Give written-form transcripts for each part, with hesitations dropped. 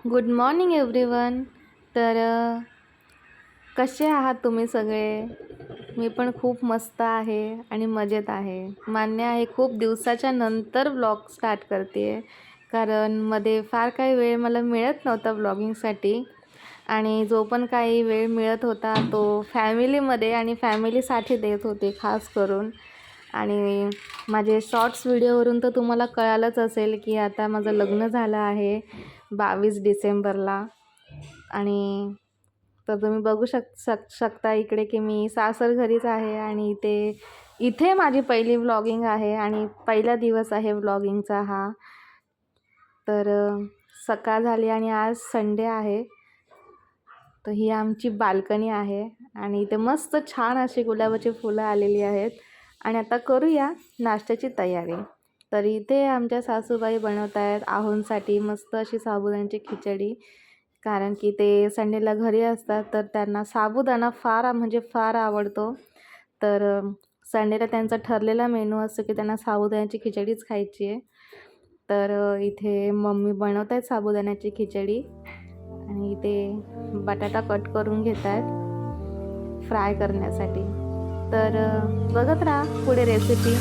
Good morning everyone. तर कसे आहात तुम्ही सगळे? मी पण खूप मस्त आहे आणि मजेत आहे. मान्य आहे, खूप दिवसाच्या नंतर व्लॉग स्टार्ट करते आहे, कारण मध्ये फार काही वेळ मला मिळत नव्हता व्लॉगिंगसाठी. आणि जो पण काही वेळ मिळत होता तो फॅमिलीमध्ये आणि फॅमिलीसाठी देत होते खास करून. आणि माझे शॉर्ट्स व्हिडिओवरून तर तुम्हाला कळालंच असेल की आता माझं लग्न झालं आहे 22 डिसेंबरला. आणि तर तुम्ही बघू शकता इकडे की मी सासर घरीच आहे आणि इथे माझी पहिली व्लॉगिंग आहे आणि पहिला दिवस आहे व्लॉगिंगचा हा. तर सकाळ झाली आणि आज संडे आहे. तर ही आमची बाल्कनी आहे आणि इथे मस्त छान अशी गुलाबाची फुलं आलेली आहेत. आणि आता करूया नाश्त्याची तयारी. तर इथे आमच्या सासूबाई बनवत आहेत आहोंसाठी मस्त अशी साबुदाण्याची खिचडी, कारण की ते संडेला घरी असतात तर त्यांना साबुदाणा फार म्हणजे फार आवडतो. तर संडेला त्यांचा ठरलेला मेनू असतो की त्यांना साबुदाण्याची खिचडीच खायची आहे. तर इथे मम्मी बनवत आहेत साबुदाण्याची खिचडी आणि इथे बटाटा कट करून घेत आहेत फ्राय करण्यासाठी. तर बघत राहा पुढे रेसिपी.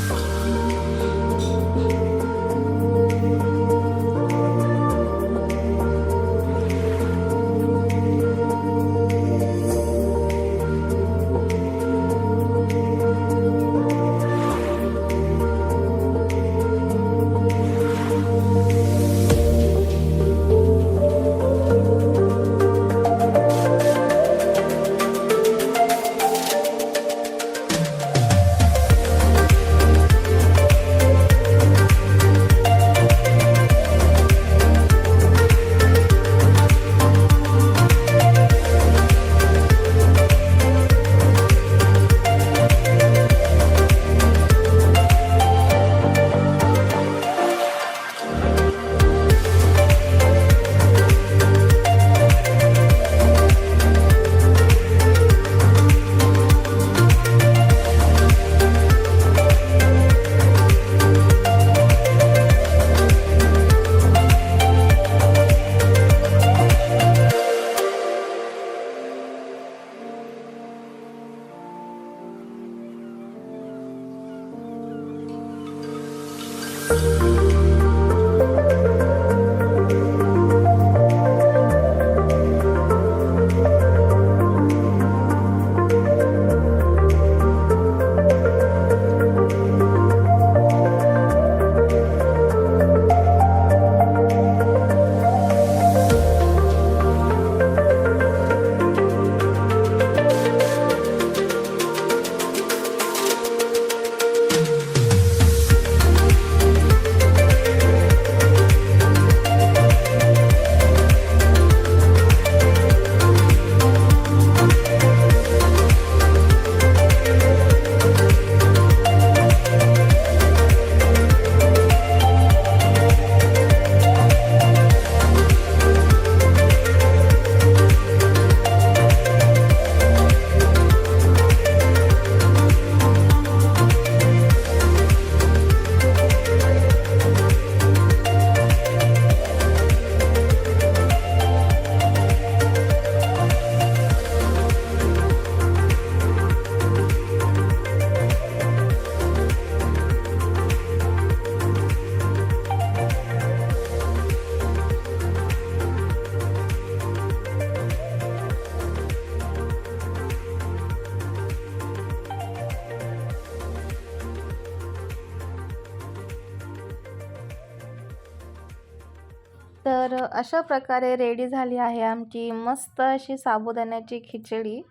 तर अशा प्रकारे रेडी झाली आहे आमची मस्त अशी साबुदाण्याची खिचडी.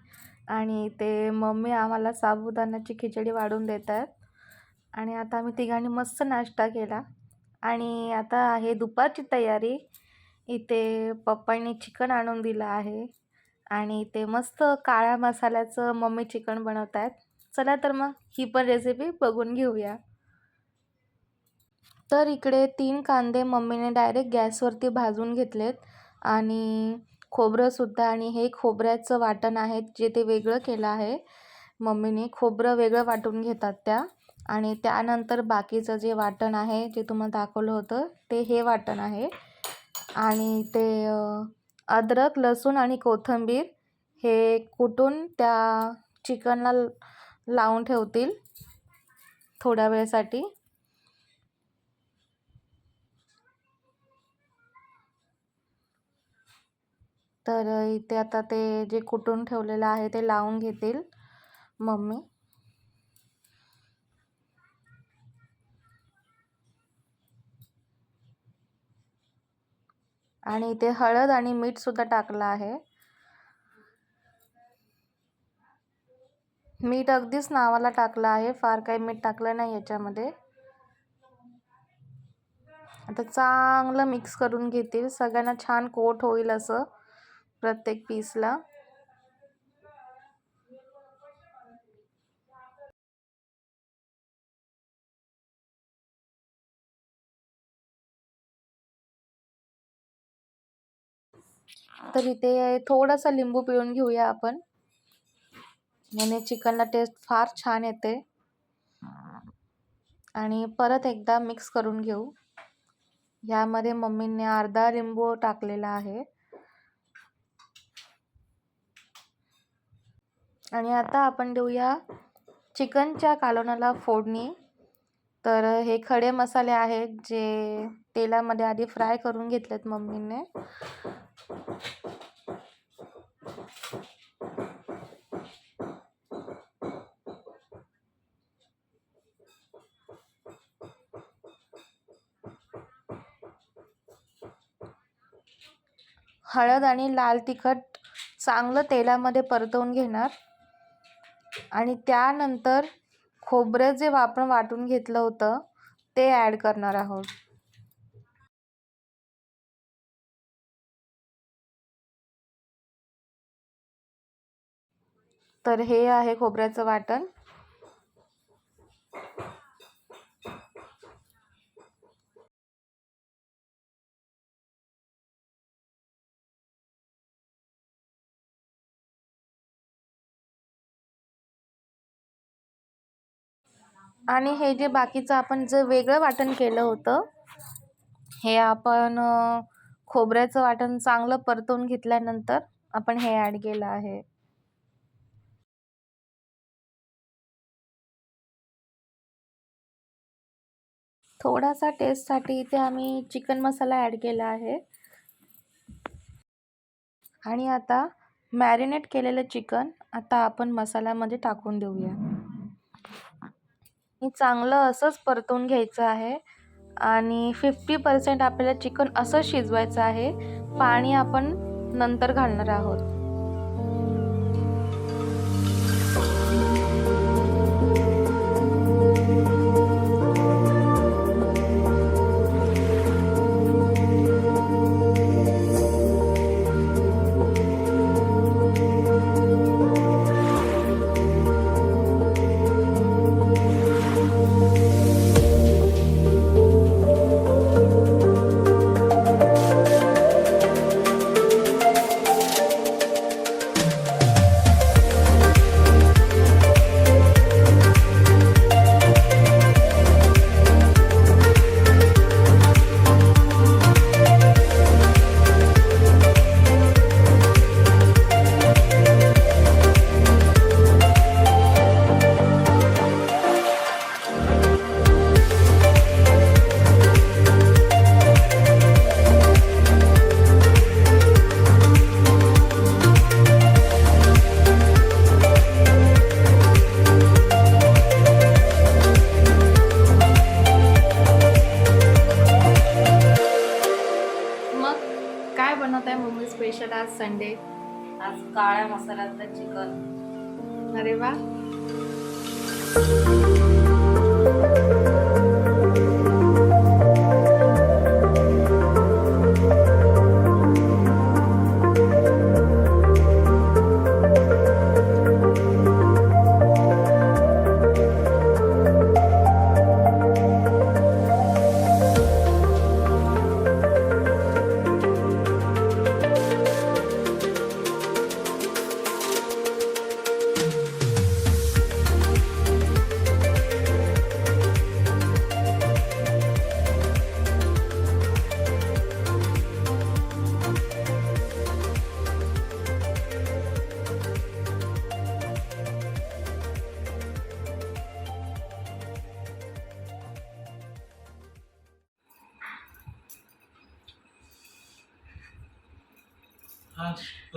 आणि ते मम्मी आम्हाला साबुदाण्याची खिचडी वाढून देत आहेत. आणि आता आम्ही तिघांनी मस्त नाश्ता केला आणि आता आहे दुपारची तयारी. इथे पप्पांनी चिकन आणून दिलं आहे आणि ते मस्त काळ्या मसाल्याचं मम्मी चिकन बनवत आहेत. चला तर मग ही पण रेसिपी बघून घेऊया. तर इकडे 3 कांदे मम्मीने डायरेक्ट गॅसवरती भाजून घेतलेत आणि खोबरंसुद्धा, आणि हे खोबऱ्याचं वाटण आहे जे ते वेगळं केलं आहे मम्मीने. खोबरं वेगळं वाटून घेतात त्या, आणि त्यानंतर बाकीचं जे वाटण आहे जे तुम्हाला दाखवलं होतं ते हे वाटण आहे. आणि ते अद्रक, लसूण आणि कोथिंबीर हे कुटून त्या चिकनला लावून ठेवतील थोड्या वेळसाठी. तर इथे आता ते जे कुटून ठेवलेलं आहे ते लावून घेतील मम्मी. आणि इथे हळद आणि मीठ सुद्धा टाकलं आहे. मीठ अगदीच नावाला टाकलं आहे, फार काही मीठ टाकलं नाही याच्यामध्ये. आता चांगलं मिक्स करून घेतील, सगळ्यांना छान कोट होईल असं प्रत्येक पीसला. तर इथे थोडासा लिंबू पिळून घेऊया आपण, याने चिकनला टेस्ट फार छान येते. आणि परत एकदा मिक्स करून घेऊ. यामध्ये मम्मीने अर्धा लिंबू टाकलेला आहे. आणि आता आपण देऊया चिकनच्या कालवणाला फोडणी. तर हे खडे मसाले आहेत जे तेलामध्ये आधी फ्राय करून घेतलेत मम्मीने. हळद आणि लाल तिखट चांगलं तेलामध्ये परतवून घेणार. आणि त्यानंतर खोबरं जे आपण वाटून घेतलं होतं ते ॲड करणार आहोत. तर हे आहे खोबऱ्याचं वाटण. आणि हे जे बाकीचं आपण जे वेगळं वाटण केलं होतं, हे आपण खोबऱ्याचं वाटण चांगलं परतवून घेतल्यानंतर आपण हे ॲड केलं आहे. थोडासा टेस्टसाठी इथे आम्ही चिकन मसाला ॲड केला आहे. आणि आता मॅरिनेट केलेलं चिकन आता आपण मसाल्यामध्ये टाकून देऊया. चांगलं असंच परतून घ्यायचं आहे. आणि 50% आपल्याला चिकन असं शिजवायचं आहे. पाणी आपण नंतर घालणार आहोत. काय बनवत आहे मम्मी स्पेशल आज संडे? आज काळ्या मसाल्यातलं चिकन. अरे वा. मस्त